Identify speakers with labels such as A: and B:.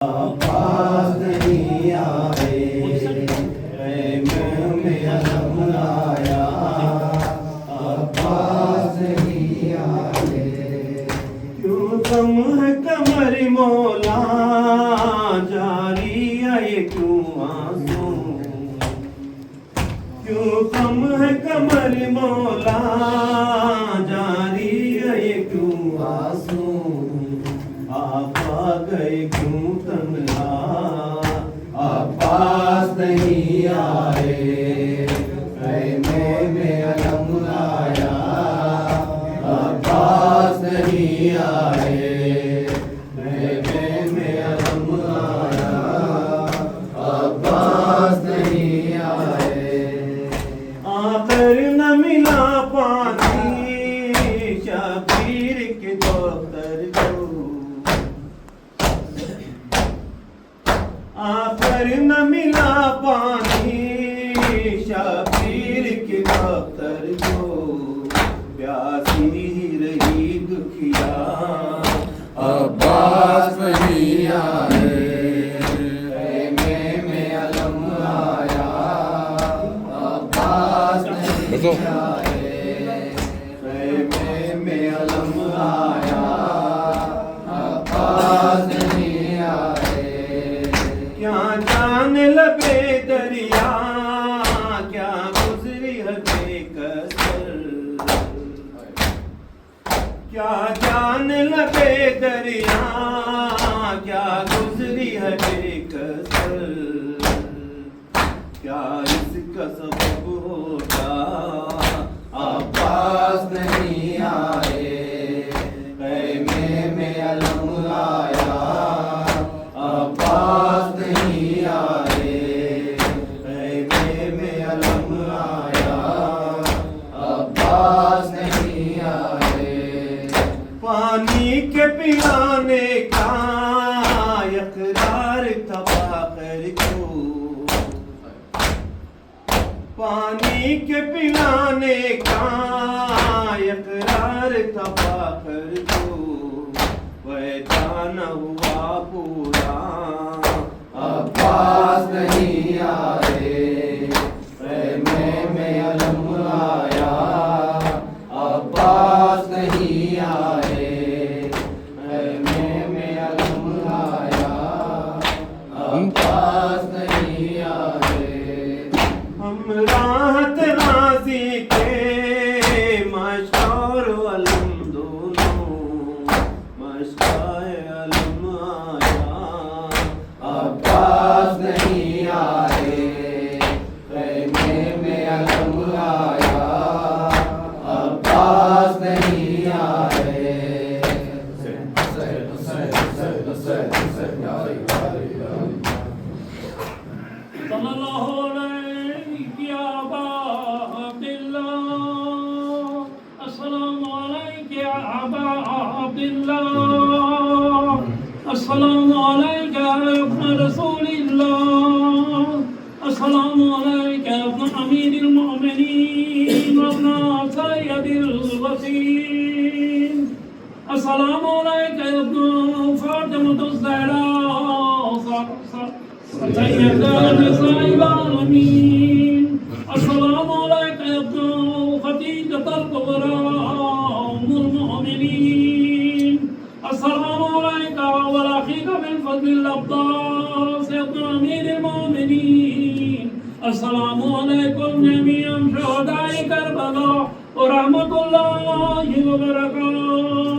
A: पास नहीं आए में अलम लाया पास नहीं आए क्यों कम है कमर मौला जारी है क्यों आंसू क्यों कम है कमर मौला जारी है क्यों आंसू आप आ गए क्यों तन्हा आप पास नहीं आए में अलम लाया आप पास नहीं आए में अलम लाया आप पास नहीं आए आखिर न मिला पानी शबीर के दफ्तर को आखिर न मिला पानी शबीर के दफ्तर को प्यासी ही रही दुखिया अब्बास नहीं आए में अलम आया अब्बास नहीं आए में अलम आया अब्बास नहीं आए क्या जान लबे दरिया क्या गुजरी है बेकसर क्या जान लबे दरिया क्या गुजरी है बेकसर क्या इसका सबब होगा अब्बास नहीं आए में अलम आया अब्बास नहीं आए में अलम आया अब्बास नहीं आए पानी के पिलाने का इक़रार था फाखिर को पानी के पिलाने का इक़रार था फाखिर को वह जाना हुआ पूरा अब्बास नहीं आए में अलम आया अब्बास नहीं आए में अलम आया अब्बास नहीं आए हम राहत राजी के मशहूर अलम दोनों मशकाए अलम आया अब्बास नहीं आए में अलम आया अब्बास नहीं आए
B: सल्लल्लाहु अलैहि या अबा अब्दुल्लाह अस्सलामु अलैका या अबा अब्दुल्लाह अस्सलामु अलैका या इब्न रसूलिल्लाह अस्सलामु अलैका या इब्न अमीरिल मुमिनीन व इब्न सय्यदिल वसीम अस्सलामु अलैका या इब्न फातिमतुज़ ज़हरा سيدنا نساء العالمين السلام عليك يا ابن خديجة الكبرى أم المؤمنين السلام عليك وعلى أخيك من فضل العباس يا ابن أمير المؤمنين السلام عليكم جميعا شهداء كربلاء ورحمة الله وبركاته